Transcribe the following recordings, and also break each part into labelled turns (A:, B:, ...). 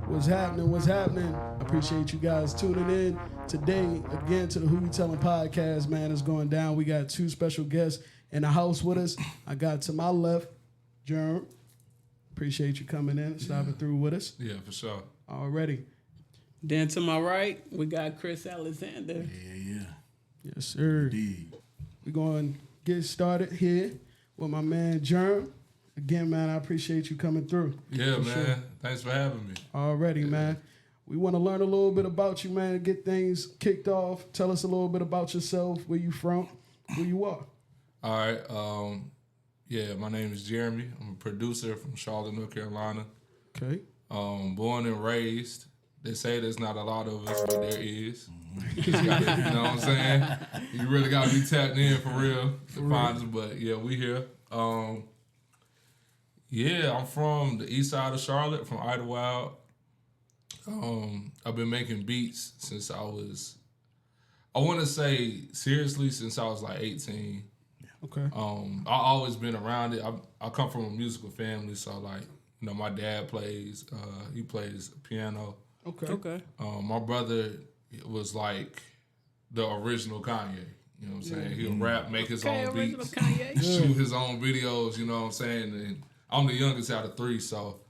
A: What's happening? What's happening? I appreciate you guys tuning in today again to the Who You Telling podcast. Man, it's going down. We got two special guests in the house with us. I got to my left, Jerm. Appreciate you coming in, stopping through with us.
B: Yeah, for sure.
A: Already.
C: Then to my right, we got Kris Alexander.
D: Yeah.
A: Yes, sir.
D: Indeed.
A: We're going to get started here with my man Jerm. Again, man, I appreciate you coming through.
B: Yeah, man. Sure. Thanks for having me.
A: Already, man. We want to learn a little bit about you, man, get things kicked off. Tell us a little bit about yourself, where you from, who you are.
B: All right. My name is Jeremy. I'm a producer from Charlotte, North Carolina.
A: Okay.
B: Born and raised. They say there's not a lot of us, but there is. You know what I'm saying? You really got to be tapped in for real to find us. But, yeah, we here. I'm from the east side of Charlotte, from Idlewild. I've been making beats since I want to say seriously, since I was like 18.
A: Okay.
B: I always been around it. I come from a musical family, so like, you know, my dad plays, he plays piano.
A: Okay.
B: My brother was like the original Kanye. You know what I'm saying? He'll rap, make his own beats, shoot his own videos, you know what I'm saying? And I'm the youngest out of three, so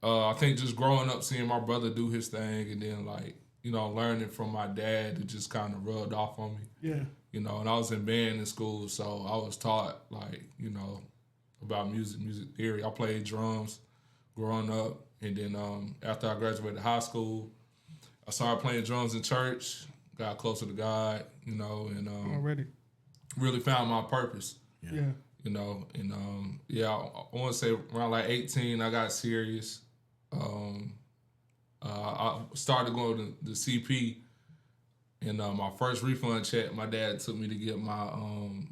B: I think just growing up, seeing my brother do his thing, and then like, you know, learning from my dad, it just kind of rubbed off on me.
A: Yeah.
B: You know, and I was in band in school, so I was taught like, you know, about music theory. I played drums growing up, and then after I graduated high school, I started playing drums in church, got closer to God, you know, and really found my purpose.
A: Yeah.
B: You know, and I want to say around like 18, I got serious. I started going to the CP, and my first refund check, my dad took me to get my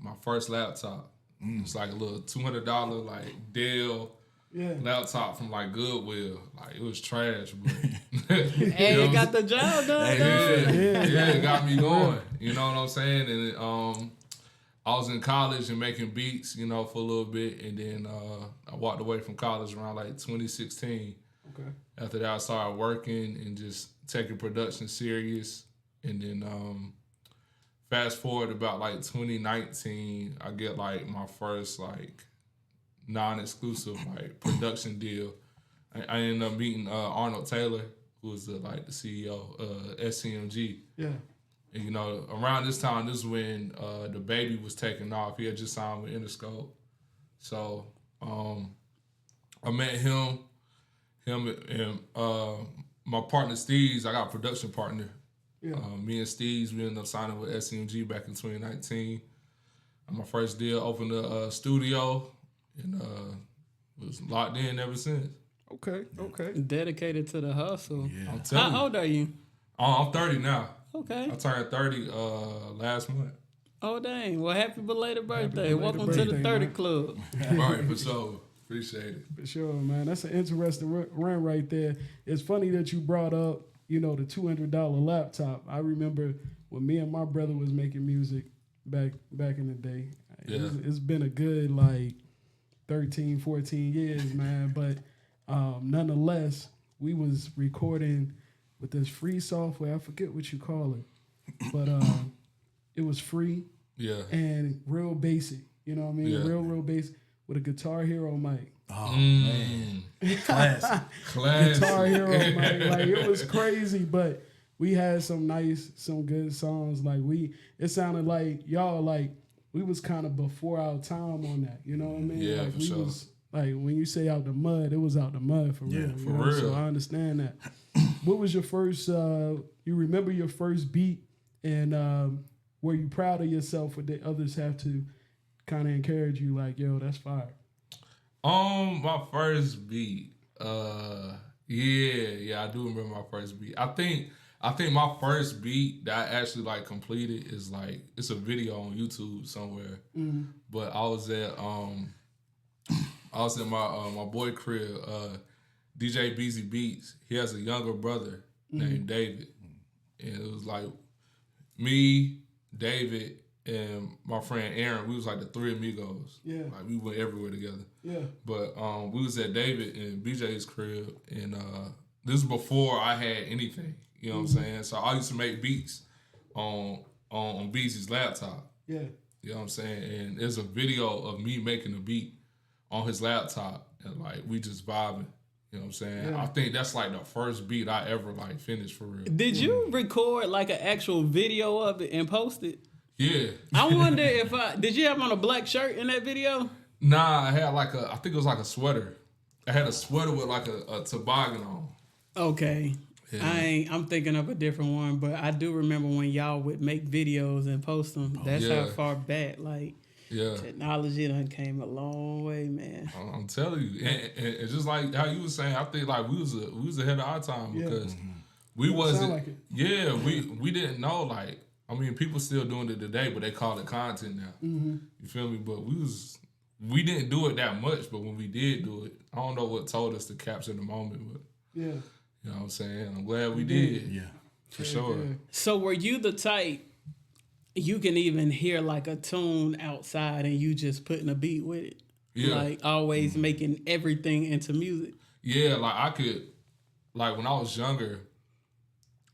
B: my first laptop. It's like a little $200 like Dell laptop from like Goodwill. Like, it was trash, but
C: hey, it got the job done.
B: It got me going. You know what I'm saying? And I was in college and making beats, you know, for a little bit, and then I walked away from college around like 2016.
A: Okay.
B: After that, I started working and just taking production serious, and then fast forward about like 2019, I get like my first like non-exclusive like production deal. I ended up meeting Arnold Taylor, who was the CEO of SCMG.
A: Yeah.
B: And, you know, around this time, this is when the baby was taking off. He had just signed with Interscope. So I met him and my partner Steve's. I got a production partner. Yeah. Me and Steve's, we ended up signing with SCMG back in 2019. And my first deal opened a studio, and was locked in ever since.
A: Okay.
C: Dedicated to the hustle.
B: Yeah. I'm telling you.
C: How old are you?
B: I'm 30 now.
C: Okay.
B: I turned 30 last month.
C: Oh, dang. Well, happy belated birthday. Welcome to the 30 Club.
B: All right, for sure. Appreciate it.
A: For sure, man. That's an interesting run right there. It's funny that you brought up, you know, the $200 laptop. I remember when me and my brother was making music back in the day.
B: Yeah.
A: It's been a good, like, 13, 14 years, man. But nonetheless, we was recording with this free software. I forget what you call it. But it was free.
B: Yeah.
A: And real basic. You know what I mean?
B: Yeah.
A: Real basic with a Guitar Hero mic.
D: Oh, man. Classic.
A: Guitar Hero mic. Like, it was crazy, but we had some good songs. Like, it sounded like y'all, like, we was kind of before our time on that. You know what I mean?
B: Yeah,
A: like,
B: for
A: we
B: sure.
A: was, like, when you say out the mud, it was out the mud for real.
B: For real.
A: So I understand that. What was your first, you remember your first beat, and were you proud of yourself, or did others have to kind of encourage you like, yo, that's fire?
B: My first beat, I do remember my first beat. I think my first beat that I actually like completed is like, it's a video on YouTube somewhere. Mm-hmm. But I was at my boy crib, DJ BZ Beats. He has a younger brother named David, and it was like me, David, and my friend Aaron. We was like the three amigos. Yeah, like we went everywhere together. Yeah, but we was at David and BJ's crib, and this is before I had anything. You know what I'm saying? So I used to make beats on BZ's laptop.
A: Yeah.
B: You know what I'm saying? And there's a video of me making a beat on his laptop, and like we just vibing. You know what I'm saying?
A: Yeah.
B: I think that's like the first beat I ever like finished for real.
C: Did you record like an actual video of it and post it?
B: Yeah.
C: I wonder did you have on a black shirt in that video?
B: Nah, I had like I think it was like a sweater. I had a sweater with like a toboggan on.
C: Okay.
B: Yeah.
C: I'm thinking of a different one, but I do remember when y'all would make videos and post them. That's how far back, like, technology done came a long way, man.
B: I'm telling you, and just like how you were saying, I think like we was ahead of our time because we wasn't.
A: Like it.
B: Yeah, we didn't know. Like, I mean, people still doing it today, but they call it content now.
A: Mm-hmm.
B: You feel me? But we didn't do it that much. But when we did do it, I don't know what told us to capture the moment, but
A: Yeah.
B: you know what I'm saying. I'm glad we did.
D: Yeah.
B: For sure.
A: Yeah.
C: So were you the type you can even hear like a tune outside and you just putting a beat with it?
B: Yeah.
C: Like always making everything into music?
B: Yeah, like I could, like when I was younger,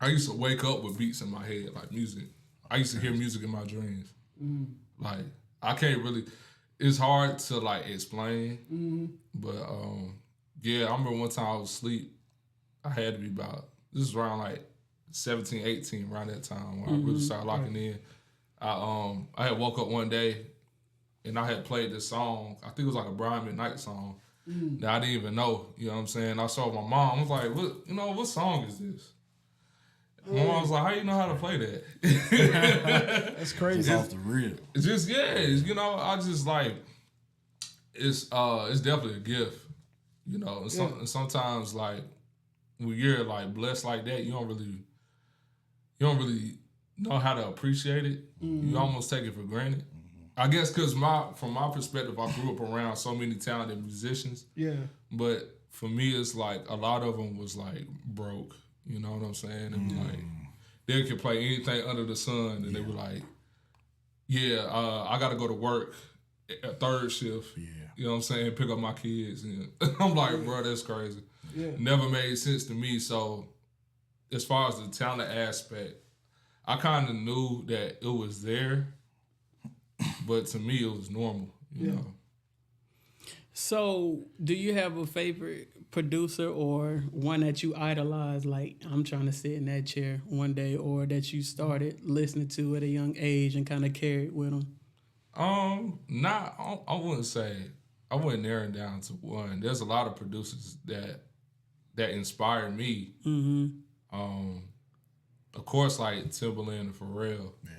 B: I used to wake up with beats in my head, like music. I used to hear music in my dreams. Like I can't really, it's hard to like explain, but yeah, I remember one time I was asleep. I had to be about, this is around like 17, 18, around that time when I really started locking in. I had woke up one day and I had played this song. I think it was like a Brian McKnight song that I didn't even know. You know what I'm saying? I saw my mom. I was like, what song is this? My mom was like, how you know how to play that?
A: That's crazy.
D: Off the rip.
B: It's just, you know, I just like, it's definitely a gift, you know. And sometimes like when you're like blessed like that, you don't really know how to appreciate it. You almost take it for granted. I guess because from my perspective, I grew up around so many talented musicians.
A: Yeah.
B: But for me, it's like a lot of them was like broke. You know what I'm saying? And like they could play anything under the sun, and they were like, I got to go to work at third shift. Yeah. You know what I'm saying? Pick up my kids, and I'm like, bro, that's crazy.
A: Yeah.
B: Never made sense to me. So as far as the talent aspect, I kind of knew that it was there, but to me it was normal. You know.
C: So, do you have a favorite producer or one that you idolize? Like, I'm trying to sit in that chair one day, or that you started listening to at a young age and kind of carried with them?
B: I wouldn't say. I wouldn't narrow it down to one. There's a lot of producers that inspired me. Of course, like Timbaland and Pharrell. Yeah.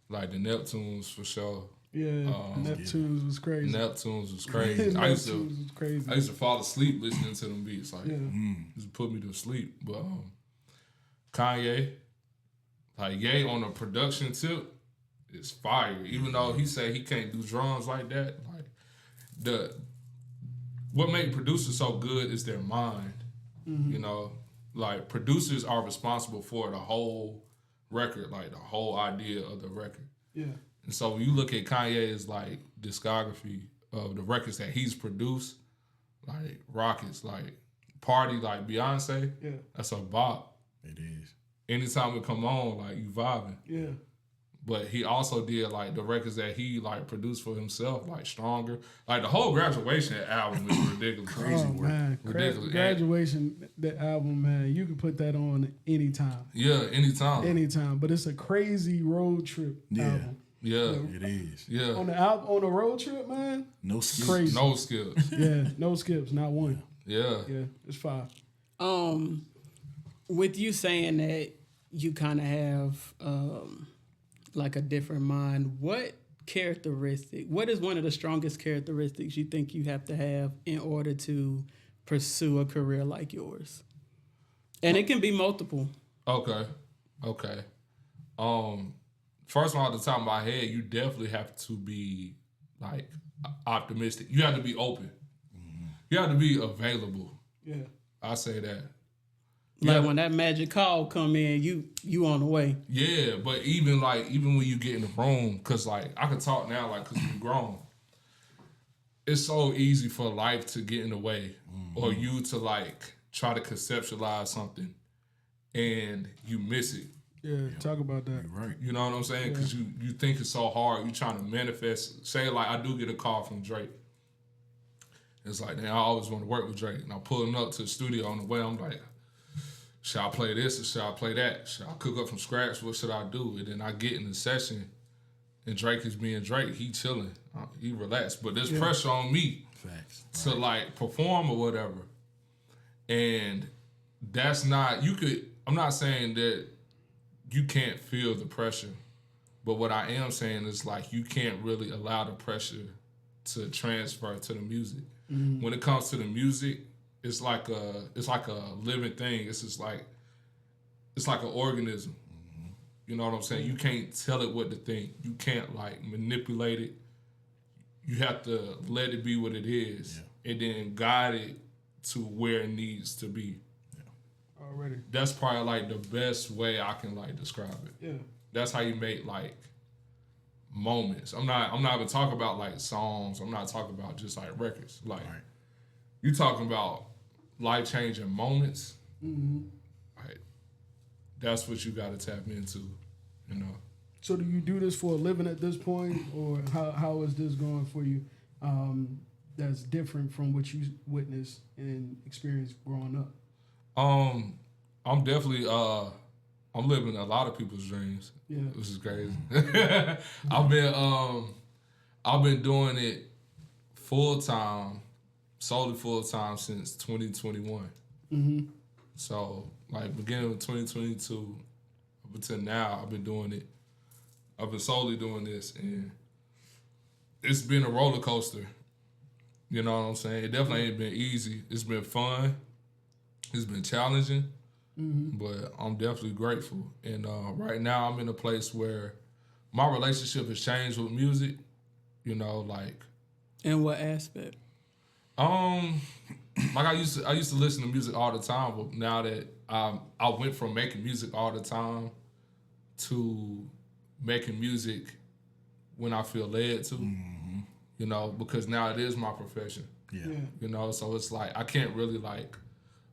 B: Like the Neptunes for sure.
A: Yeah, Neptunes was crazy.
B: Neptunes was crazy. I used to fall asleep listening to them beats. Like, just put me to sleep. But Kanye, like Ye on a production tip, is fire. Even though he said he can't do drums like that, like what made producers so good is their mind. You know, like producers are responsible for the whole record, like the whole idea of the record.
A: Yeah.
B: And so when you look at Kanye's like discography of the records that he's produced, like Rockets, like Party, like Beyonce, that's a bop.
D: It is.
B: Anytime it come on, like you vibing.
A: Yeah.
B: But he also did like the records that he like produced for himself, like Stronger. Like the whole Graduation album is ridiculous.
A: Crazy work. Man.
B: Ridiculous.
A: Graduation, that album, man, you can put that on anytime.
B: Yeah, anytime.
A: Anytime. But it's a crazy road trip album.
B: Yeah.
D: It is.
B: Yeah.
A: On the road trip, man.
D: No skips.
A: Crazy.
B: No skips.
A: Yeah, no skips, not one.
B: Yeah.
A: Yeah, it's fine.
C: With you saying that you kind of have like a different mind, what is one of the strongest characteristics you think you have to have in order to pursue a career like yours? And it can be multiple.
B: Okay. First of all, at the top of my head, you definitely have to be like optimistic. You have to be open. You have to be available.
A: Yeah.
B: I say that.
C: Like when that magic call come in, you on the way.
B: Yeah, but even when you get in the room, cause like I can talk now, like cause you're grown. It's so easy for life to get in the way, or you to like try to conceptualize something and you miss it.
A: Yeah, talk about that.
D: Right.
B: You know what I'm saying? Because you think it's so hard. You trying to manifest. Say, like, I do get a call from Drake. It's like, man, I always want to work with Drake. And I'm pulling up to the studio on the way. I'm like, should I play this or should I play that? Should I cook up from scratch? What should I do? And then I get in the session and Drake is being Drake. He chilling. He relaxed. But there's pressure on me to, like, perform or whatever. And that's not, I'm not saying that you can't feel the pressure. But what I am saying is, like, you can't really allow the pressure to transfer to the music. Mm-hmm. When it comes to the music, it's like a living thing. It's just like, it's like an organism. Mm-hmm. You know what I'm saying? You can't tell it what to think. You can't, like, manipulate it. You have to let it be what it is, and then guide it to where it needs to be.
A: Already.
B: That's probably, like, the best way I can, like, describe it. Yeah. That's how you make, like, moments. I'm not even talking about, like, songs. I'm not talking about just, like, records. Like, you talking about life-changing moments. Mm-hmm. Like, that's what you got to tap into, you know.
A: So do you do this for a living at this point, or how is this going for you? That's different from what you witnessed and experienced growing up.
B: I'm definitely I'm living a lot of people's dreams. Yeah, which is crazy. I've been doing it solely full time since 2021. Mm-hmm. So, like, beginning of 2022 up until now, I've been doing it. I've been solely doing this, and it's been a roller coaster. You know what I'm saying? It definitely ain't been easy. It's been fun. It's been challenging, but I'm definitely grateful. And right now I'm in a place where my relationship has changed with music, you know, like.
C: In what aspect?
B: Like I used to listen to music all the time, but now that I went from making music all the time to making music when I feel led to, you know, because now it is my profession. Yeah. You know, so it's like I can't really, like,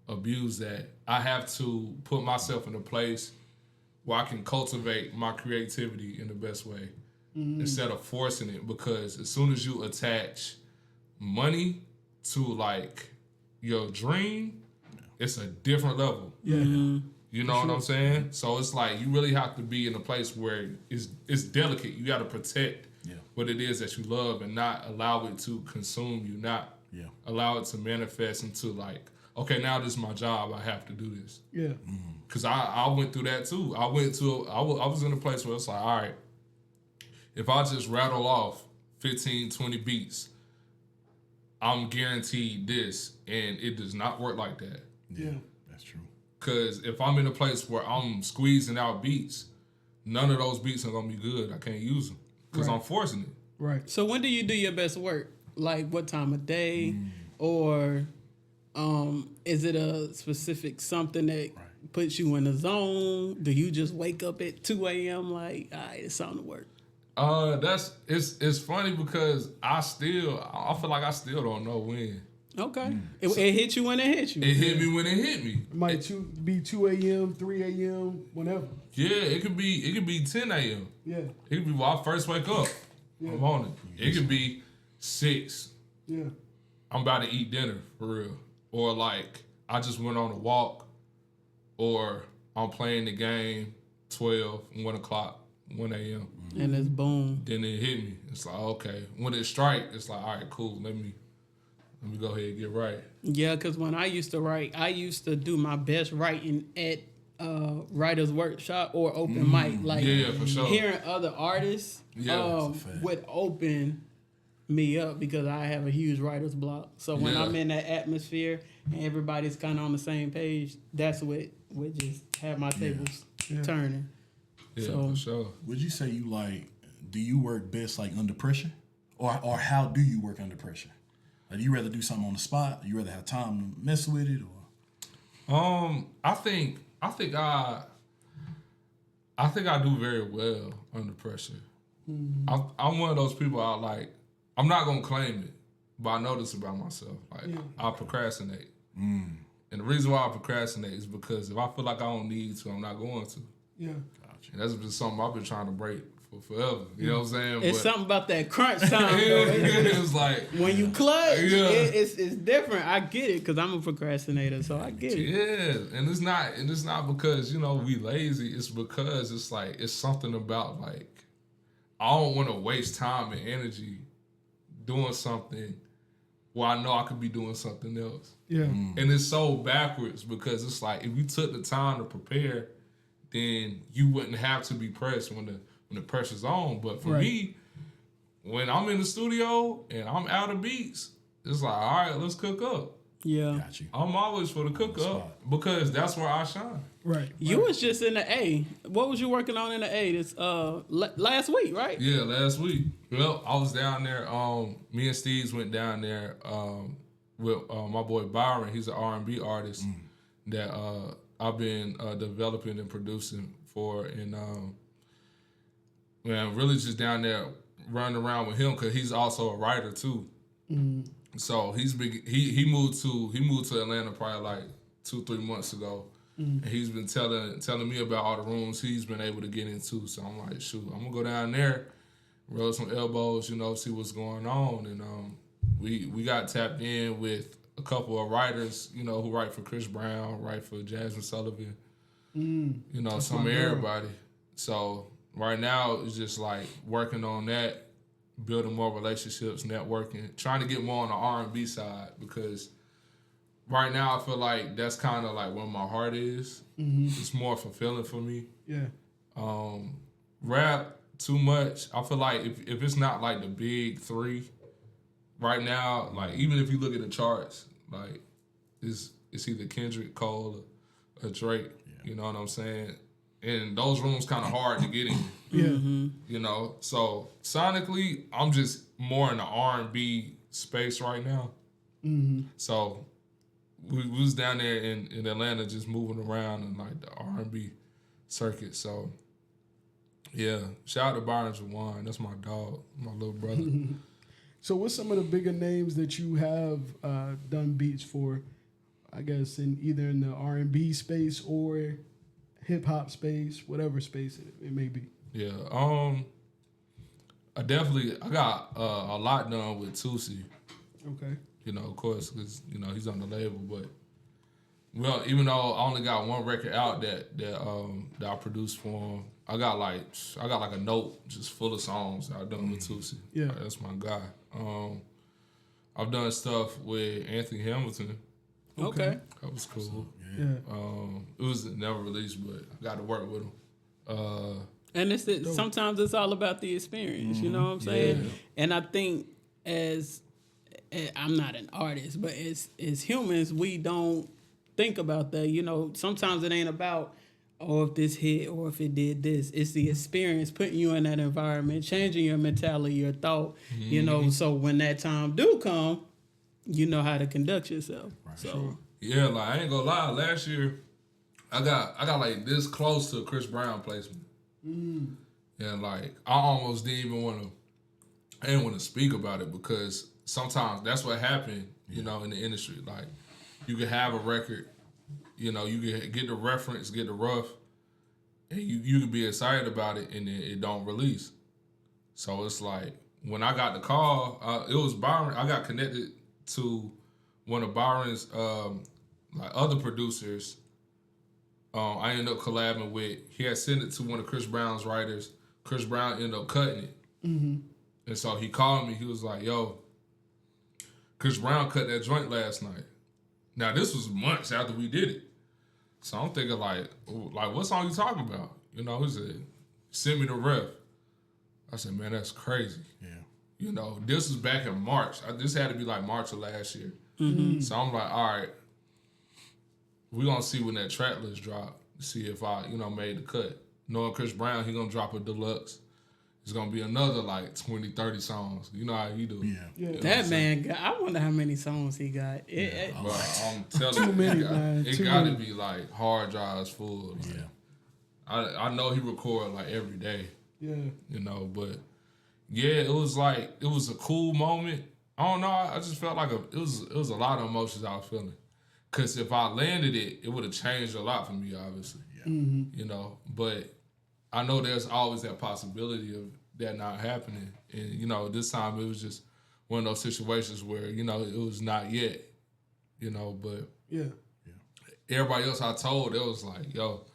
B: abuse that. I have to put myself in a place where I can cultivate my creativity in the best way instead of forcing it, because as soon as you attach money to, like, your dream, it's a different level. Yeah. You know what I'm saying? So it's like you really have to be in a place where it's delicate. You got to protect what it is that you love and not allow it to consume you, not allow it to manifest into, like, okay, now this is my job. I have to do this. Yeah. Because I went through that too. I was in a place where it's like, all right, if I just rattle off 15, 20 beats, I'm guaranteed this. And it does not work like that.
D: Yeah, that's true.
B: Because if I'm in a place where I'm squeezing out beats, none of those beats are going to be good. I can't use them because I'm forcing it.
C: Right. So when do you do your best work? Like, what time of day? Or is it a specific something that puts you in the zone? Do you just wake up at 2 a.m. like, all right, it's time to work?
B: It's funny because I feel like I still don't know when.
C: Okay. It hit you when it hit you.
B: It hit me when it hit me.
A: It might be 2 a.m., 3 a.m., whenever.
B: Yeah, it could be 10 a.m. Yeah. It could be when I first wake up. I'm on it. It could be 6. Yeah. I'm about to eat dinner, for real. Or, like, I just went on a walk. Or I'm playing the game 12, 1 o'clock, 1 a.m.
C: And it's boom.
B: Then it hit me. It's like, okay. When it strike, it's like, all right, cool. Let me go ahead and get right. Yeah,
C: because when I used to write, I used to do my best writing at writer's workshop or open mic. Like,
B: for sure.
C: Hearing other artists would open me up because I have a huge writer's block. So when I'm in that atmosphere and everybody's kind of on the same page, that's what just have my tables turning.
B: Yeah, so, for sure.
D: Would you say do you work best, like, under pressure? Or how do you work under pressure? Like, do you rather do something on the spot? Do you rather have time to mess with it? Or
B: I think I do very well under pressure. I'm one of those people I'm not gonna claim it, but I know this about myself. Like, I procrastinate. And And the reason why I procrastinate is because if I feel like I don't need to, I'm not going to.
A: Yeah.
B: And that's just something I've been trying to break for forever. You know what I'm saying?
C: It's something about that crunch time, though.
B: It's like
C: when you clutch,
B: Yeah.
C: it's different. I get it because I'm a procrastinator, so I get it.
B: yeah, and it's not because we lazy. It's because it's like it's something about like I don't want to waste time and energy doing something where I know I could be doing something else.
A: Yeah.
B: And it's so backwards because it's like if you took the time to prepare, then you wouldn't have to be pressed when the pressure's on. But for me, when I'm in the studio and I'm out of beats, it's like, all right, let's cook up.
C: Yeah.
D: Got you.
B: I'm always for the cook up because that's where I shine.
A: Right.
C: You was just in the A. What was you working on in the A this last week, right?
B: Yeah, last week. Well, I was down there. Me and Steves went down there with my boy Byron. He's an R&B artist that I've been developing and producing for, and man, really just down there running around with him because he's also a writer too. So he moved to Atlanta probably like 2-3 months ago. And he's been telling me about all the rooms he's been able to get into. So I'm like, shoot, I'm gonna go down there, rub some elbows, see what's going on. And we got tapped in with a couple of writers, who write for Chris Brown, write for Jasmine Sullivan, some of everybody. So right now it's just like working on that, building more relationships, networking, trying to get more on the R&B side because right now I feel like that's kind of like where my heart is. It's more fulfilling for me.
A: Yeah.
B: Rap too much. I feel like if it's not like the big three right now, like even if you look at the charts, like it's either Kendrick, Cole, or Drake. Yeah. You know what I'm saying? And those rooms kind of hard to get in. Yeah. So sonically, I'm just more in the R&B space right now. So we was down there in Atlanta just moving around in like the R&B circuit. So yeah, shout out to Byron Jawan. That's my dog, my little brother.
A: So what's some of the bigger names that you have done beats for, I guess, in either in the R&B space or hip hop space, whatever space it may be?
B: Yeah, I got a lot done with Tusi.
A: Okay.
B: Of course, because he's on the label. But even though I only got one record out that I produced for him, I got like a note just full of songs I've done with Tusi.
A: Yeah,
B: that's my guy. I've done stuff with Anthony Hamilton.
C: Okay.
B: That was cool.
A: Yeah.
B: It was never released, but I got to work with him.
C: And sometimes it's all about the experience, you know what I'm saying?
B: Yeah.
C: And I think I'm not an artist, but as humans, we don't think about that. Sometimes it ain't about, if this hit or if it did this. It's the experience, putting you in that environment, changing your mentality, your thought, so when that time do come, you know how to conduct yourself. Right. So
B: yeah, like I ain't gonna lie, last year I got like this close to a Chris Brown placement. And like I almost didn't want to speak about it because sometimes that's what happened, in the industry. Like you can have a record, you can get the reference, get the rough, and you can be excited about it and then it don't release. So it's like when I got the call, it was Byron. I got connected to one of Byron's like other producers. I ended up collabing with. He had sent it to one of Chris Brown's writers. Chris Brown ended up cutting it. And so he called me. He was like, yo, Chris Brown cut that joint last night. Now, this was months after we did it. So I'm thinking like what song you talking about? He said, send me the ref. I said, man, that's crazy. Yeah. This was back in March. This had to be like March of last year. So I'm like, all right, we're going to see when that track list drop, see if I, made the cut. Knowing Chris Brown, he going to drop a deluxe. It's going to be another like 20, 30 songs. You know how you do.
A: Yeah.
C: That man, I wonder how many songs he got.
B: I'm telling you,
A: too many, man.
B: It got to be like hard drives full. Like, I know he record like every day.
A: Yeah.
B: But yeah, it was a cool moment. I don't know. I just felt like it was a lot of emotions I was feeling. Because if I landed it, it would have changed a lot for me, obviously.
D: Yeah.
B: You know, but I know there's always that possibility of that not happening. And, you know, this time it was just one of those situations where, you know, it was not yet, you know, but
A: Yeah.
B: everybody else I told, it was like, yo,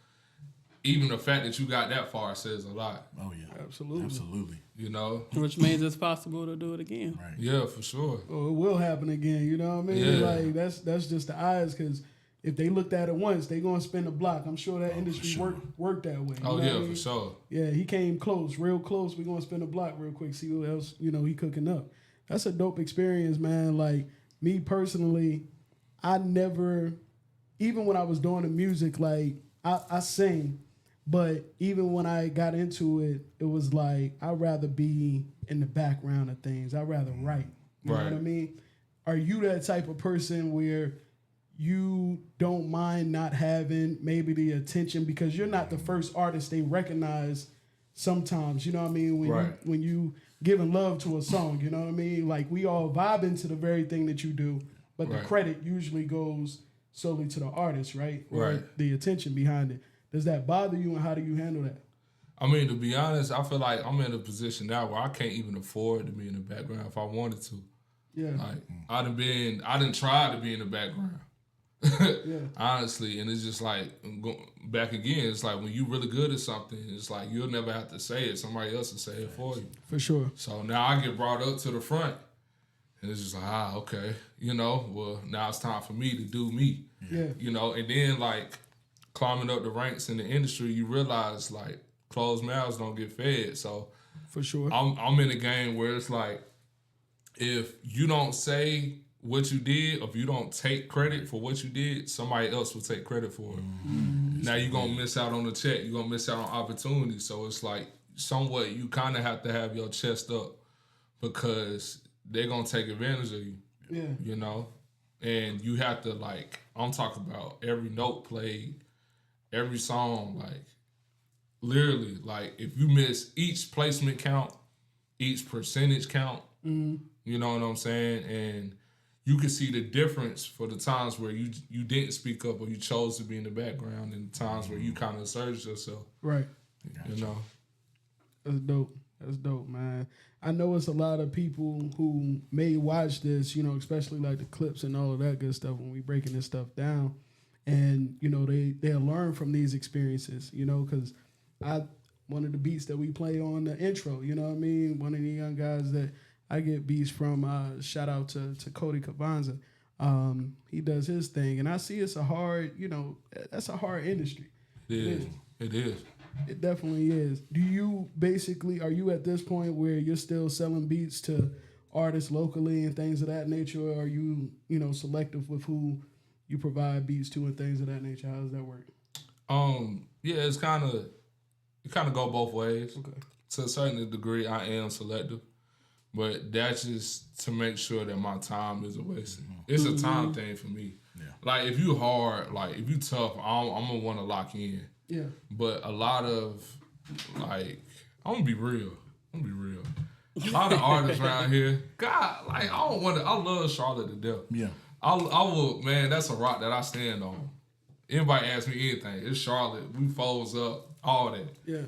B: even the fact that you got that far says a lot.
D: Oh yeah.
A: Absolutely.
B: You know?
C: Which means it's possible to do it again.
D: Right.
B: Yeah, for sure.
A: Or it will happen again. You know what I mean?
B: Yeah.
A: Like that's just the eyes, because if they looked at it once, they gonna spin the block. I'm sure that industry worked that way.
B: Oh,
A: you know
B: yeah,
A: what I mean?
B: for sure.
A: Yeah, he came close, real close. We're gonna spin the block real quick, see what else, you know, he cooking up. That's a dope experience, man. Like me personally, I never, even when I was doing the music, like I sing, but even when I got into it, it was like I'd rather be in the background of things. I'd rather write. You know what I mean? Are you that type of person where you don't mind not having maybe the attention, because you're not the first artist they recognize sometimes, you know what I mean? When you giving love to a song, you know what I mean? Like we all vibe into the very thing that you do, but the credit usually goes solely to the artist, right? Or the attention behind it. Does that bother you, and how do you handle that?
B: I mean, to be honest, I feel like I'm in a position now where I can't even afford to be in the background if I wanted to.
A: Yeah.
B: Like I done tried to be in the background.
A: Yeah.
B: Honestly, and it's just like back again. It's like when you really good at something, it's like you'll never have to say it. Somebody else will say it for you.
A: For sure.
B: So now I get brought up to the front, and it's just like, okay, you know. Well, now it's time for me to do me.
A: Yeah.
B: You know, and then like climbing up the ranks in the industry, you realize like closed mouths don't get fed. So
A: For sure.
B: I'm in a game where it's like, if you don't say what you did, or if you don't take credit for what you did, somebody else will take credit for it. Now you're going to miss out on the check. You're going to miss out on opportunities. So it's like somewhat you kind of have to have your chest up, because they're going to take advantage of you.
A: Yeah.
B: You know? And you have to, like, I'm talking about every note played, every song, like, literally, like, if you miss each placement count, each percentage count, you know what I'm saying? And you can see the difference for the times where you didn't speak up, or you chose to be in the background, and the times where you kind of asserted yourself.
A: Right.
B: You know?
A: That's dope. That's dope, man. I know it's a lot of people who may watch this, you know, especially like the clips and all of that good stuff when we breaking this stuff down. And, you know, they'll learn from these experiences, you know, because one of the beats that we play on the intro, you know what I mean? One of the young guys that I get beats from, shout out to Cody Cavanza. He does his thing. And I see it's a hard, you know, that's a hard industry.
B: It is.
A: It definitely is. Do you basically, are you at this point where you're still selling beats to artists locally and things of that nature, or are you, you know, selective with who you provide beats to and things of that nature? How does that work?
B: Yeah, it kind of go both ways.
A: Okay.
B: To a certain degree, I am selective, but that's just to make sure that my time isn't wasted. It's a time thing for me.
D: Yeah.
B: Like if you hard, like if you tough, I'm gonna want to lock in.
A: Yeah.
B: But a lot of, like, I'm gonna be real. A lot of artists around here, God, like I love Charlotte to death.
D: Yeah.
B: I will, man, that's a rock that I stand on. Anybody ask me anything, it's Charlotte. We folds up, all that.
A: Yeah.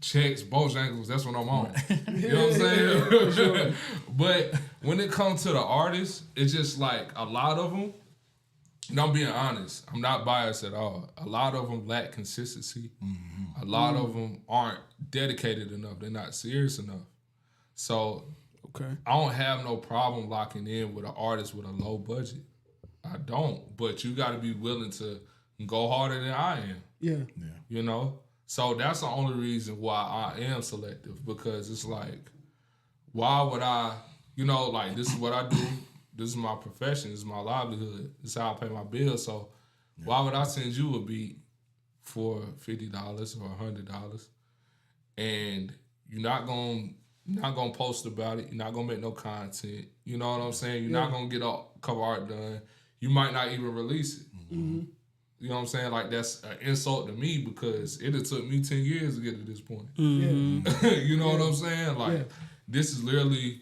B: Checks, Bojangles, that's what I'm on. You know what I'm saying? But when it comes to the artists, it's just like a lot of them, and I'm being honest, I'm not biased at all. A lot of them lack consistency. A lot of them aren't dedicated enough. They're not serious enough. So
A: Okay.
B: I don't have no problem locking in with an artist with a low budget. I don't. But you got to be willing to go harder than I am.
A: Yeah.
B: You know? So that's the only reason why I am selective, because it's like, why would I, you know, like, this is what I do. This is my profession. This is my livelihood. This is how I pay my bills. So why would I send you a beat for $50 or $100 and you're not gonna post about it. You're not gonna make no content. You know what I'm saying? You're not gonna get a cover art done. You might not even release it. You know what I'm saying? Like, that's an insult to me, because it took me 10 years to get to this point.
A: Yeah.
B: You know what I'm saying? Like, this is literally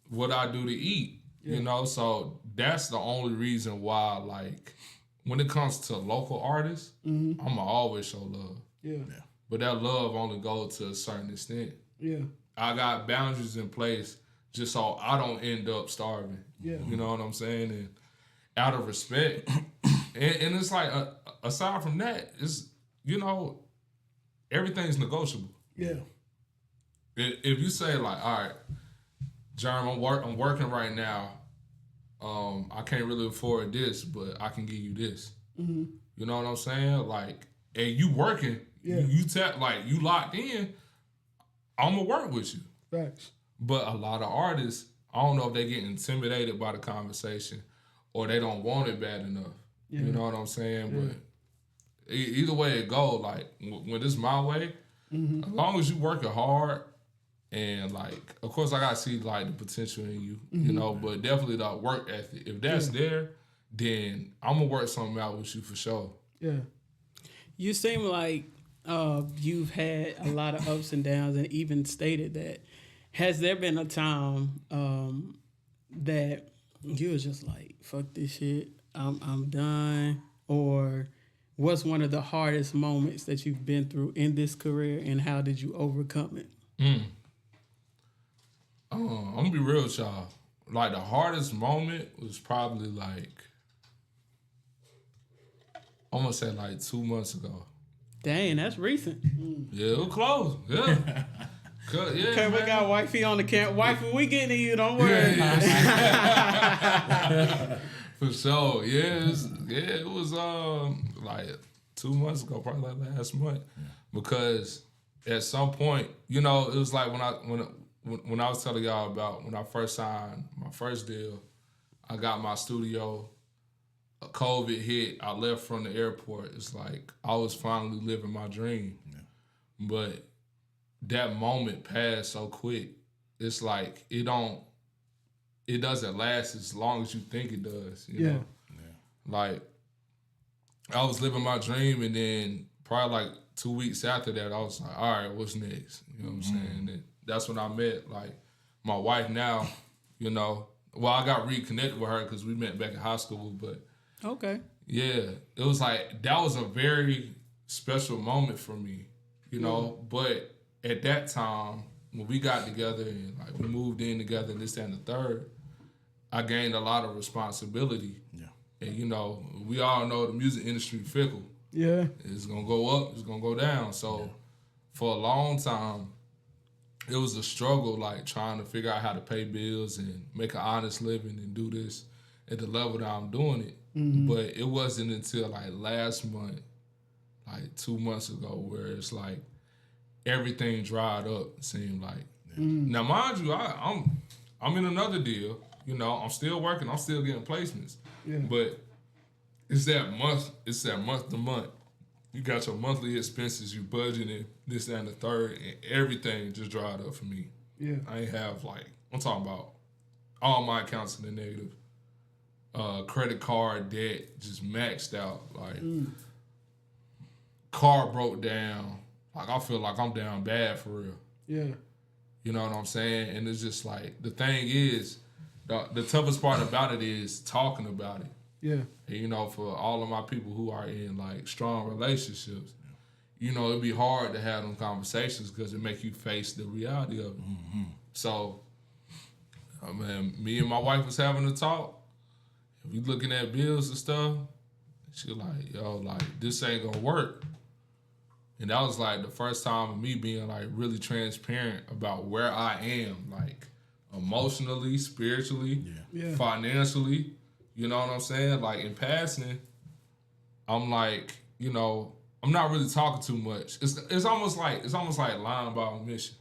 B: what I do to eat. You know, so that's the only reason why, like, when it comes to local artists, I'm going to always show love.
A: Yeah.
B: But that love only goes to a certain extent.
A: Yeah.
B: I got boundaries in place just so I don't end up starving.
A: Yeah.
B: You know what I'm saying? And out of respect. and it's like, aside from that, it's, you know, everything's negotiable.
A: Yeah.
B: If you say, like, all right, Jerm, I'm working right now. I can't really afford this, but I can give you this. You know what I'm saying? Like, and you working, you locked in, I'm gonna work with you.
A: Facts.
B: But a lot of artists, I don't know if they get intimidated by the conversation or they don't want it bad enough.
A: Yeah.
B: You know what I'm saying? But either way it go, like, when it's my way, as long as you working hard, and, like, of course I gotta see, like, the potential in you, you know, but definitely the work ethic. If that's there, then I'm gonna work something out with you for sure.
A: Yeah.
C: You seem like you've had a lot of ups and downs, and even stated that. Has there been a time that you was just like, fuck this shit, I'm done? Or what's one of the hardest moments that you've been through in this career, and how did you overcome it?
B: I'm gonna be real with y'all. Like, the hardest moment was probably, like, I'm gonna say, like, 2 months ago.
C: Dang, that's recent.
B: Yeah, it was close. Yeah.
C: Okay, we got wifey on the camp. Wifey, we getting to you, don't worry.
B: For sure. Yeah, it was like 2 months ago, probably like last month. Because at some point, you know, it was like when I was telling y'all about when I first signed my first deal, I got my studio, COVID hit, I left from the airport. It's like I was finally living my dream. But that moment passed so quick. It's like it doesn't last as long as you think it does. You know? Like, I was living my dream, and then probably like 2 weeks after that, I was like, all right, what's next? You know what I'm saying? And that's when I met, like, my wife now, you know. Well, I got reconnected with her because we met back in high school, but
C: Okay.
B: yeah, it was like, that was a very special moment for me, you know. But at that time, when we got together and, like, we moved in together and this, that, and the third, I gained a lot of responsibility. And, you know, we all know the music industry fickle.
A: Yeah.
B: It's going to go up, it's going to go down. So for a long time, it was a struggle, like, trying to figure out how to pay bills and make an honest living and do this at the level that I'm doing it. But it wasn't until, like, last month, like 2 months ago, where it's like everything dried up, it seemed like. Now, mind you, I'm in another deal. You know, I'm still working, I'm still getting placements. But it's that month to month. You got your monthly expenses, you budgeting, this, that, and the third, and everything just dried up for me.
A: Yeah.
B: I ain't have, like, I'm talking about all my accounts in the negative. Credit card debt just maxed out. Like, car broke down. Like, I feel like I'm down bad for real.
A: Yeah.
B: You know what I'm saying? And it's just like, the thing is, the toughest part about it is talking about it.
A: Yeah.
B: And, you know, for all of my people who are in, like, strong relationships, you know, it'd be hard to have them conversations because it make you face the reality of it. So, man, me and my wife was having a talk. We looking at bills and stuff. She like, yo, like, this ain't gonna work. And that was, like, the first time of me being, like, really transparent about where I am, like, emotionally, spiritually, financially. You know what I'm saying? Like, in passing, I'm like, you know, I'm not really talking too much. It's almost like lying by omission.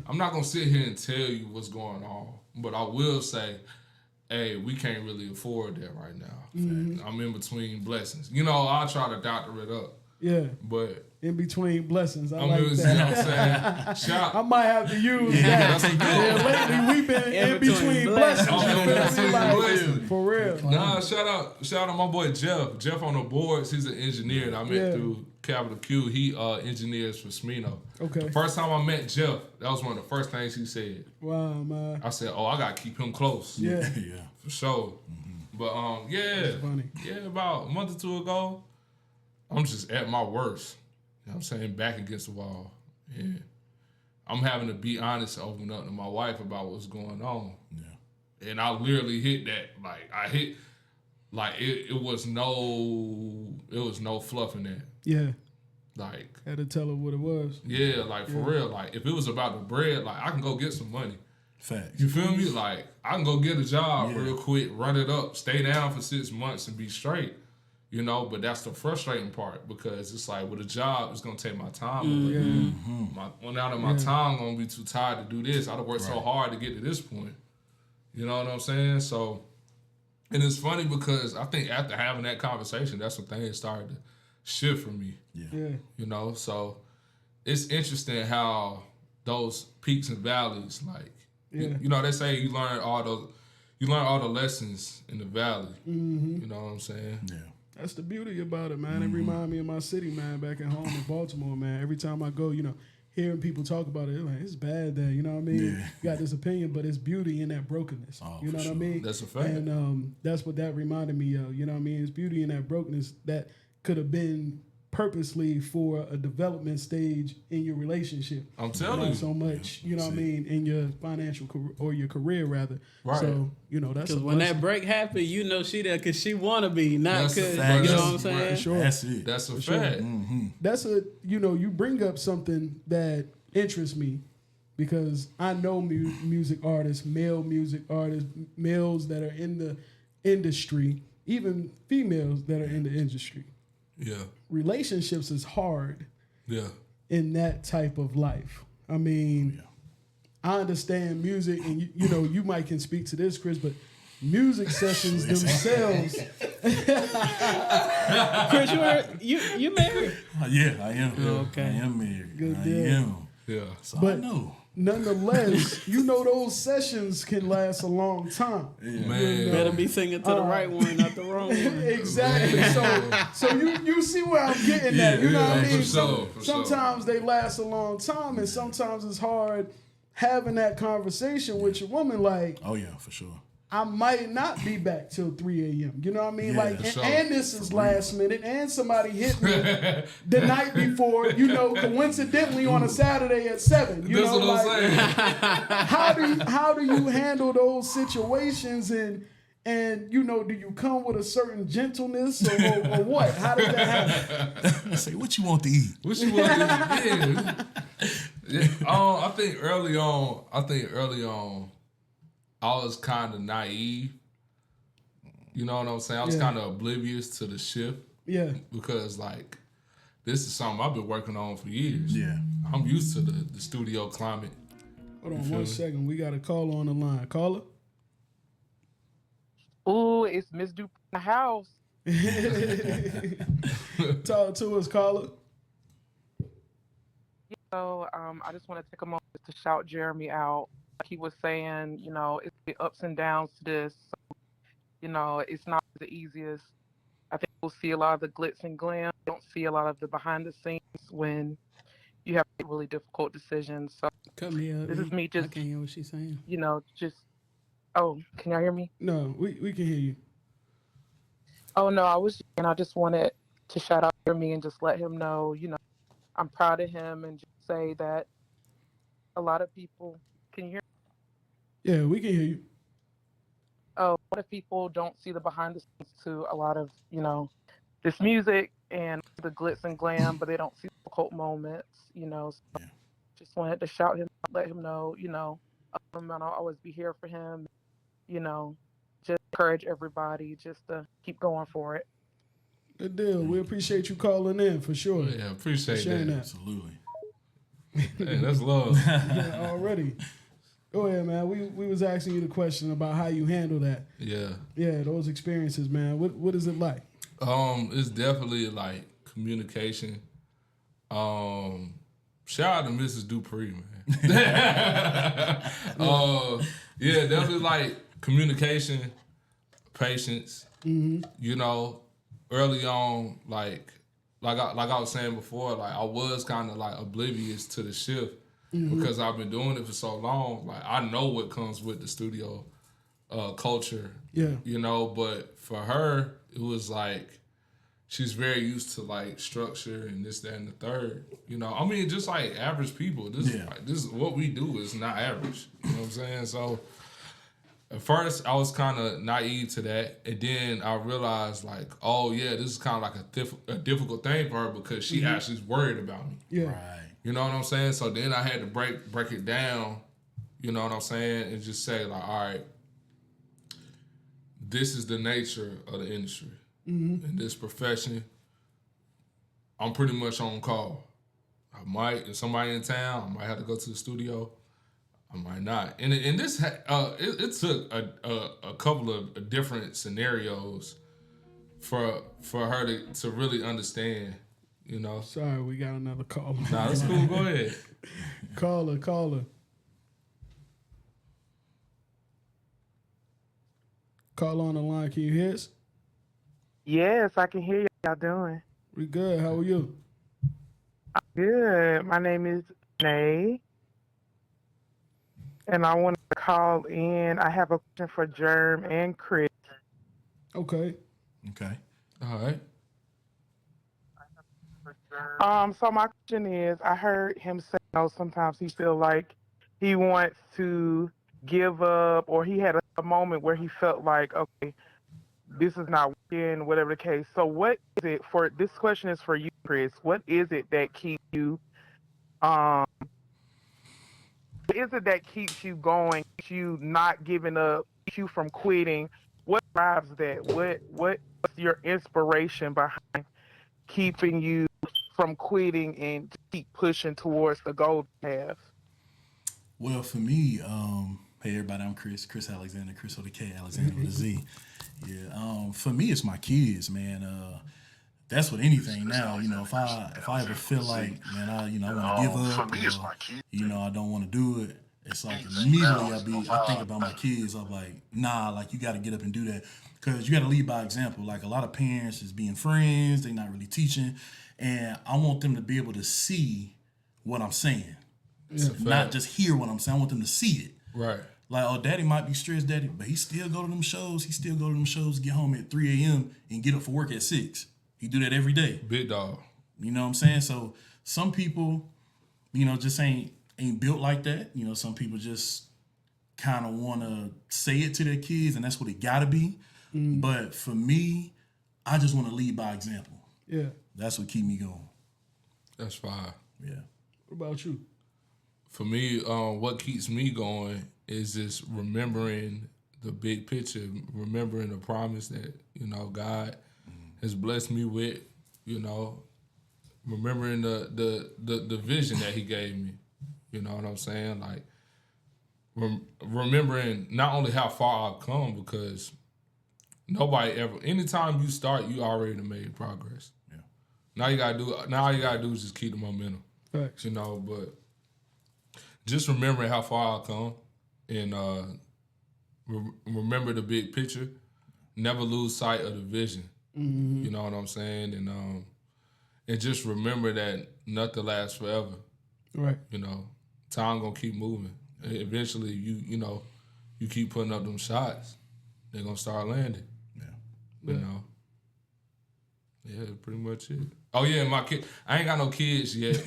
B: I'm not gonna sit here and tell you what's going on, but I will say, hey, we can't really afford that right now. I'm in between blessings. You know, I'll try to doctor it up.
A: Yeah.
B: But
A: in between blessings. I like
B: you know what I'm saying?
A: I might have to use that.
B: That's a good one.
A: Lately, we've been in between blessings.
B: Okay,
A: feel me? Like,
B: Listen.
A: for real.
B: Nah, shout out my boy Jeff. Jeff on the boards, he's an engineer that I met through Capital Q. He engineers for Smino.
A: Okay.
B: The first time I met Jeff, that was one of the first things he said.
A: Wow, man.
B: I said, I gotta keep him close.
A: Yeah.
D: Yeah.
B: For sure. But
A: That's funny.
B: Yeah, about a month or two ago, I'm just at my worst. You know what I'm saying? Back against the wall. Yeah. I'm having to be honest and open up to my wife about what's going on. Yeah. And I literally hit that. It was no fluff in that.
A: Yeah.
B: Like,
A: had to tell her what it was.
B: Yeah, for real. Like, if it was about the bread, like, I can go get some money.
D: Facts.
B: You feel me? Like, I can go get a job real quick, run it up, stay down for 6 months and be straight. You know, but that's the frustrating part because it's like with a job, it's gonna take my time away. Now that my time gonna be too tired to do this, I'd have worked so hard to get to this point. You know what I'm saying? So, and it's funny because I think after having that conversation, that's when things started to shift for me. Yeah. You know, so it's interesting how those peaks and valleys, like, you know, they say you learn all the lessons in the valley. You know what I'm saying? Yeah.
A: That's the beauty about it, man. It reminds me of my city, man, back at home in Baltimore, man. Every time I go, you know, hearing people talk about it, they're like, it's bad there, you know what I mean? Yeah. You got this opinion, but it's beauty in that brokenness. Oh, you know what I mean?
B: That's a fact.
A: And that's what that reminded me of, you know what I mean? It's beauty in that brokenness that could have been purposely for a development stage in your relationship.
B: I'm telling
A: Not
B: you.
A: so much, you know what I mean, in your financial career, or your career rather.
B: Right.
A: So, you know, that's
C: because when that break happened, you know she there because she want to be, not because, you know what I'm saying?
A: Sure.
D: That's it.
B: That's a fact.
A: That's you know, you bring up something that interests me because I know music artists, male music artists, males that are in the industry, even females that are in the industry.
B: Yeah.
A: Relationships is hard.
B: Yeah.
A: In that type of life. I mean, I understand music, and you know, you might can speak to this, Kris, but music sessions themselves.
C: Kris, you married?
D: Yeah, I am.
C: Okay.
D: I am married.
A: Good
D: I
A: deal.
D: am.
B: Yeah.
D: So
A: But
D: I know.
A: Nonetheless, you know those sessions can last a long time.
B: Yeah. Man.
C: Better be singing to the right one, not the wrong one.
A: Exactly. So you see where I'm getting at. You know what I mean?
B: For
A: Sometimes they last a long time, and sometimes it's hard having that conversation with your woman. Like,
D: oh yeah, for sure.
A: I might not be back till 3 a.m. You know what I mean?
D: Yeah,
A: like, and this is last minute, and somebody hit me the night before, you know, coincidentally on a Saturday at 7. You
B: That's
A: know,
B: what I'm saying.
A: how do you handle those situations, and you know, do you come with a certain gentleness or what? How does that happen?
D: Say, what you want to eat?
B: What you want to eat? Yeah. I think early on, I was kind of naive. You know what I'm saying? I was kind of oblivious to the shift.
A: Yeah.
B: Because, like, this is something I've been working on for years. Yeah. I'm used to the studio climate.
A: Hold on 1 second. We got a caller on the line. Caller?
E: Ooh, it's Miss Dupe in the house.
A: Talk to us, caller.
E: So I just want to take a moment to shout Jeremy out. Like he was saying, you know, it's the ups and downs to this. So, you know, it's not the easiest. I think we'll see a lot of the glitz and glam. Don't see a lot of the behind the scenes when you have really difficult decisions. So
C: Come here.
E: this is me just,
C: I can't hear what she's saying.
E: you know, oh, can y'all hear me?
A: No, we can hear you.
E: Oh, no, I just wanted to shout out Jeremy and just let him know, you know, I'm proud of him and just say that a lot of people, can you hear me?
A: Yeah, we can hear you.
E: A lot of people don't see the behind the scenes to a lot of, you know, this music and the glitz and glam, but they don't see difficult moments, you know. So just wanted to shout him, let him know, you know, and I'll always be here for him, you know, just encourage everybody just to keep going for it.
A: Good deal. We appreciate you calling in for sure.
B: Yeah, appreciate
A: that.
D: Absolutely.
B: Hey, that's love.
A: Yeah, already. Go ahead, man. We was asking you the question about how you handle that.
B: Yeah.
A: Yeah, those experiences, man. What is it like?
B: It's definitely like communication. Shout out to Mrs. Dupree, man. Yeah, definitely like communication, patience. You know, early on, like I was saying before, like I was kind of like oblivious to the shift because I've been doing it for so long. Like I know what comes with the studio culture.
A: Yeah.
B: You know, but for her, it was like she's very used to like structure and this, that, and the third. You know, I mean, just like average people. This is what we do is not average. You know what I'm saying? So at first, I was kind of naive to that, and then I realized like, oh yeah, this is kind of like a difficult thing for her because she actually is worried about me.
A: Yeah.
D: Right.
B: You know what I'm saying? So then I had to break it down. You know what I'm saying? And just say like, all right, this is the nature of the industry. In this profession, I'm pretty much on call. I might, if somebody in town, I might have to go to the studio. I might not. And this, it took a couple of different scenarios for her to really understand, you know.
A: Sorry, we got another caller.
B: Nah, that's cool. Go ahead.
A: Caller. Caller on the line. Can you hear us?
E: Yes, I can hear y'all doing.
A: We good. How are you?
E: Good. My name is Nay, and I want to call in. I have a question for Jerm and Kris.
A: Okay.
D: Okay.
B: All right.
E: So my question is, I heard him say, sometimes he feel like he wants to give up, or he had a moment where he felt like, okay, this is not working, whatever the case. So what is it for, this question is for you, Kris. What is it that keeps you, what is it that keeps you going, keeps you not giving up, keeps you from quitting? What drives that? What's your inspiration behind keeping you from quitting and keep pushing towards the goal you have?
D: Well, for me, hey everybody, I'm Kris Alexander, Kris with a K, Alexander with a Z. Yeah, for me, it's my kids, man. That's with anything now. You know, if I ever feel like, man, I want to give up, or I don't want to do it, it's like immediately I think about my kids. I'm like, nah, like you got to get up and do that because you got to lead by example. Like a lot of parents is being friends, they not really teaching, and I want them to be able to see what I'm saying, not just hear what I'm saying. I want them to see it.
B: Right.
D: Like, oh, daddy might be stressed, daddy, but he still go to them shows. He still go to them shows, get home at 3 a.m. and get up for work at 6. He do that every day.
B: Big dog.
D: You know what I'm saying? So some people, just ain't built like that. You know, some people just kind of want to say it to their kids, and that's what it got to be. But for me, I just want to lead by example.
A: Yeah.
D: That's what keep me going.
B: That's fine.
D: Yeah.
A: What about you?
B: For me, what keeps me going is just remembering the big picture, remembering the promise that, God has blessed me with, remembering the vision that he gave me. You know what I'm saying? Like, remembering not only how far I've come, because anytime you start, you already made progress.
D: Yeah.
B: Now you gotta do is just keep the momentum.
A: Facts.
B: But just remembering how far I've come and remember the big picture. Never lose sight of the vision. You know what I'm saying? And just remember that nothing lasts forever.
A: Right.
B: Time gonna keep moving. Eventually, you keep putting up them shots, they're gonna start landing. Yeah. Yeah, pretty much it. Oh yeah, my kid. I ain't got no kids yet.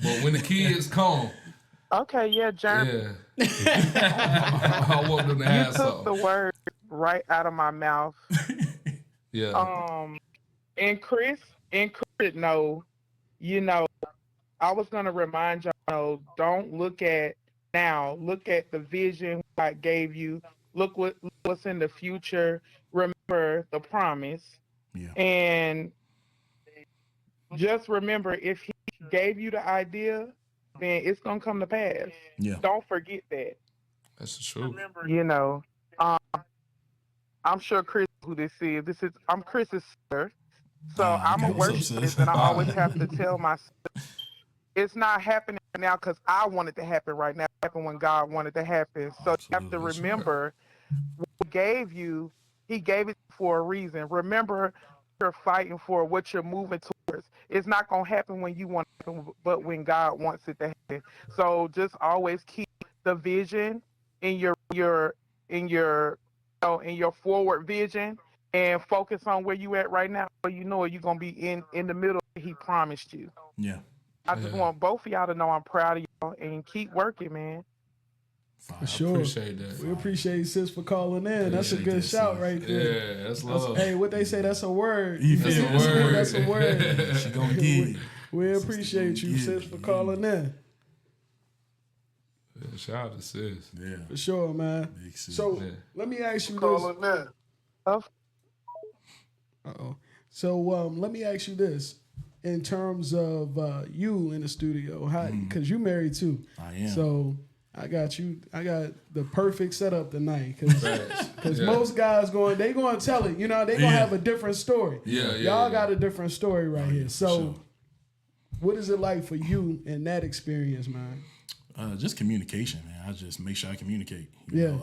B: But when the kids come,
E: Okay, yeah, Jerm.
B: yeah, I want them to
E: You
B: have
E: took
B: something.
E: the word right out of my mouth.
B: Yeah.
E: And Kris know, I was gonna remind y'all, don't look at now. Look at the vision God gave you. Look what's in the future. Remember the promise.
D: Yeah.
E: And just remember, if he gave you the idea, then it's gonna come to pass.
D: Yeah.
E: Don't forget that.
B: That's the truth.
E: I'm sure Kris, who this is. I'm Chris's sister. So I'm
D: okay.
E: a
D: What's up,
E: worshipist,
D: sis?
E: and I always have to tell myself, it's not happening now because I want it to happen right now. Happen when God wanted to happen. So you have to
D: Absolutely, sure.
E: remember what He gave you. He gave it for a reason. Remember, you're fighting for what you're moving towards. It's not gonna happen when you want it to happen, but when God wants it to happen. So just always keep the vision in your forward vision and focus on where you at right now. So you know you're gonna be in the middle He promised you.
D: Yeah.
E: I just want both of y'all to know I'm proud of y'all and keep working, man.
A: For sure.
B: Appreciate that.
A: We appreciate sis for calling in. That's a
D: Appreciate
A: good
D: that,
A: shout
D: sis.
A: right there.
B: Yeah, that's love.
A: Hey, what they say, that's a word.
D: You
B: That's
D: feel
B: a
D: me?
B: word.
A: That's a word.
D: She gonna get.
A: We appreciate you, sis, for calling in.
B: Yeah, shout out to sis.
D: Yeah.
A: For sure, man.
D: Big sis.
A: So
B: Yeah.
A: let me ask you this.
E: Calling in.
A: Uh-oh. So let me ask you this. In terms of you in the studio, because you married too.
D: I am.
A: So I got the perfect setup tonight because
B: Yeah.
A: most guys going to tell it. You know, they gonna
D: Yeah.
A: have a different story.
B: Yeah,
A: Y'all got a different story right here.
D: for
A: So,
D: sure.
A: what is it like for you in that experience, man?
D: Just communication, man. I just make sure I communicate.
A: Yeah.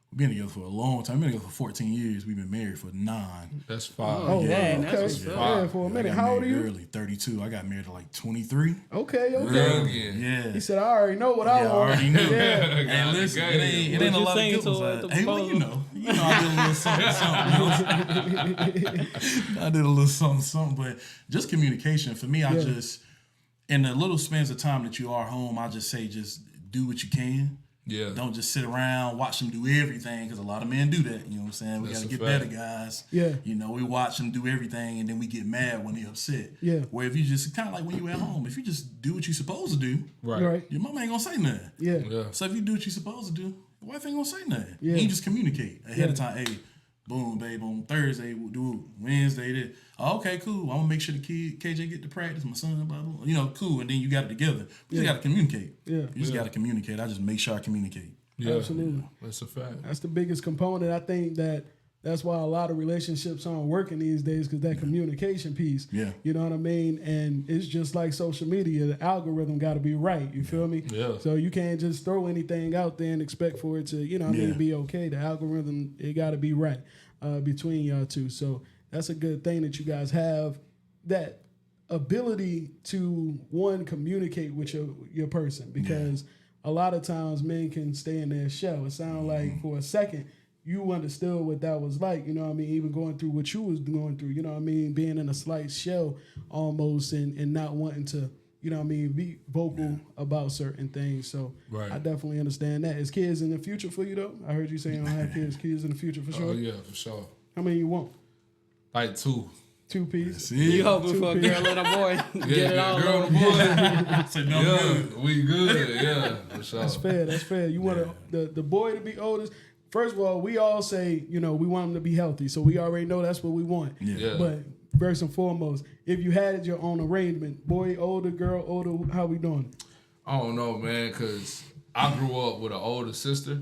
D: We've been together for a long time. We've been together for 14 years. We've been married for 9.
B: That's fire.
A: Oh,
D: Yeah.
C: Dang,
A: wow.
C: that's
A: Okay.
C: what's up.
A: Yeah, for a
D: I
A: minute.
D: got
A: How old are
D: married
A: you?
D: Early, 32. I got married at like 23.
A: Okay.
B: Young again.
D: Yeah.
A: He said, "I already know what I
D: Yeah, I
A: want."
D: already knew.
A: Yeah.
D: Hey, listen, it ain't
C: What'd
D: a
C: you
D: lot
C: sing
D: of good
C: to
D: ones.
C: at the
D: Hey, well, you know, I did a little something, something. I did a little something, but just communication. For me, I just, in the little spans of time that you are home, I just say, just do what you can.
B: Yeah.
D: Don't just sit around, watch them do everything, because a lot of men do that. You know what I'm saying? We
B: That's
D: got to
B: a
D: get
B: fact.
D: better, guys.
A: Yeah.
D: You know, we watch them do everything, and then we get mad when they're upset.
A: Yeah.
D: Where if you just, kind of like when you at home, if you just do what you're supposed to do,
B: Right.
D: your mama ain't going to say nothing.
A: Yeah.
B: Yeah.
D: So if you do what you're supposed to do, your wife ain't going to say nothing.
A: Yeah.
D: You just communicate ahead of time. Hey, boom, babe, on Thursday, we'll do Wednesday, this. Oh, okay, cool. I'm going to make sure the kid, KJ, get to practice, my son, blah, blah, blah. You know, cool. And then you got it together. You just got to communicate.
A: Yeah.
D: You just got to communicate. I just make sure I communicate.
B: Yeah.
A: Absolutely.
B: That's a fact.
A: That's the biggest component. I think that's why a lot of relationships aren't working these days, because that communication piece.
D: Yeah.
A: You know what I mean? And it's just like social media. The algorithm got to be right. You feel me?
B: Yeah.
A: So you can't just throw anything out there and expect for it to, you know what I mean,
D: Yeah.
A: be okay. The algorithm, it got to be right between y'all two. So that's a good thing that you guys have that ability to, one, communicate with your person, because a lot of times men can stay in their shell. It sounds like for a second you understood what that was like, you know what I mean, even going through what you was going through, you know what I mean, being in a slight shell almost and not wanting to, you know what I mean, be vocal about certain things. So
B: Right.
A: I definitely understand that. Is kids in the future for you though? I heard you saying you don't have kids in the future for sure.
B: Oh, yeah, for sure.
A: How many you want?
B: Like 2.
A: 2 piece?
D: See?
C: You hoping for a
A: Two
C: girl and a boy?
B: Yeah,
C: Get it all
B: girl
C: over.
B: and boy.
D: Say no
B: Yeah,
D: good.
B: we good. Yeah, for sure.
A: That's fair. That's fair. You want the boy to be oldest. First of all, we all say, you know, we want him to be healthy. So we already know that's what we want.
B: Yeah.
A: But first and foremost, if you had your own arrangement, boy older, girl older, how we doing?
B: I don't know, man, because I grew up with an older sister,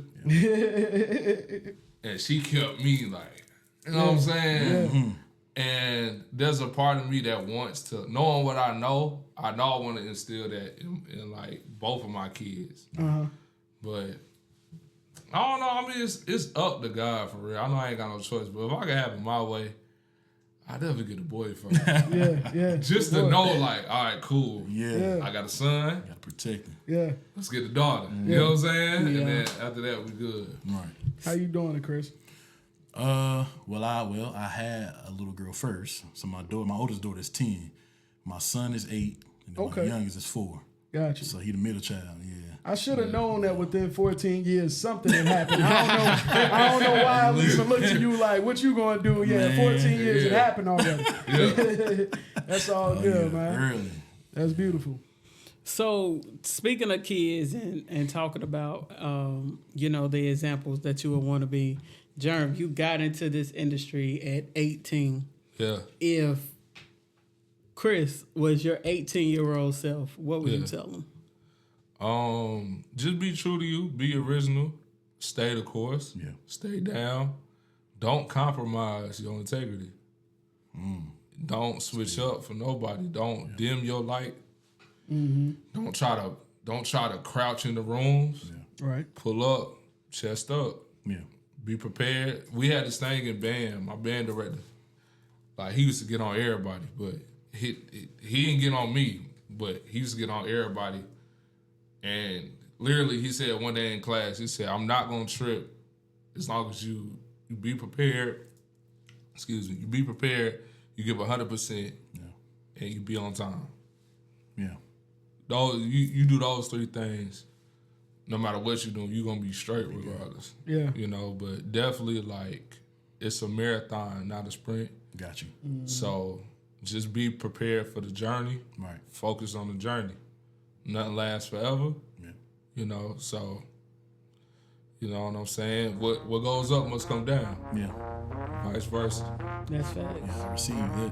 B: and she kept me like, you know what I'm saying? And there's a part of me that wants to, knowing what I know I want to instill that in like both of my kids. But I don't know. I mean, it's up to God for real. I know I ain't got no choice, but if I could have it my way, I'd never get a boy first.
A: Yeah.
B: Just to
A: Boy.
B: know, like, all right, cool.
D: Yeah.
B: I got a son.
D: Got to protect him.
A: Yeah.
B: Let's get the daughter. You know what I'm saying?
C: Yeah.
B: And then after that, we good.
D: Right.
A: How you doing, Kris?
D: Well, I had a little girl first. So my oldest daughter is 10. My son is 8. And then
A: Okay.
D: my youngest is 4.
A: Gotcha.
D: So he the middle child, yeah.
A: I should have known that within 14 years something had happened. I don't know why I even looked at you like, what you gonna do? Yeah, in 14 years it happened already. That's all good, man.
D: Early.
A: That's beautiful.
C: So speaking of kids and talking about, you know, the examples that you would want to be, Jerm, you got into this industry at 18.
B: Yeah.
C: If Kris was your 18-year-old self, what would you tell him?
B: Just be true to you. Be original. Stay the course.
D: Yeah.
B: Stay down. Don't compromise your integrity. Don't switch up for nobody. Don't dim your light. Don't try to don't try to crouch in the rooms.
D: Yeah.
A: Right.
B: Pull up, chest up.
D: Yeah.
B: Be prepared. We had this thing in band. My band director, like he used to get on everybody, but he didn't get on me, but he used to get on everybody. And literally, he said one day in class, he said, "I'm not gonna trip as long as you be prepared. Excuse me, you be prepared. You give 100%, and you be on time.
D: Yeah.
B: Those you do those three things." No matter what you're doing, you're gonna be straight regardless.
A: Yeah.
B: You know, but definitely like it's a marathon, not a sprint.
D: Got you.
B: So just be prepared for the journey.
D: Right.
B: Focus on the journey. Nothing lasts forever.
D: Yeah.
B: You know, so you know what I'm saying? What goes up must come down.
D: Yeah.
B: Vice versa.
C: That's facts.
D: Yeah. I received that.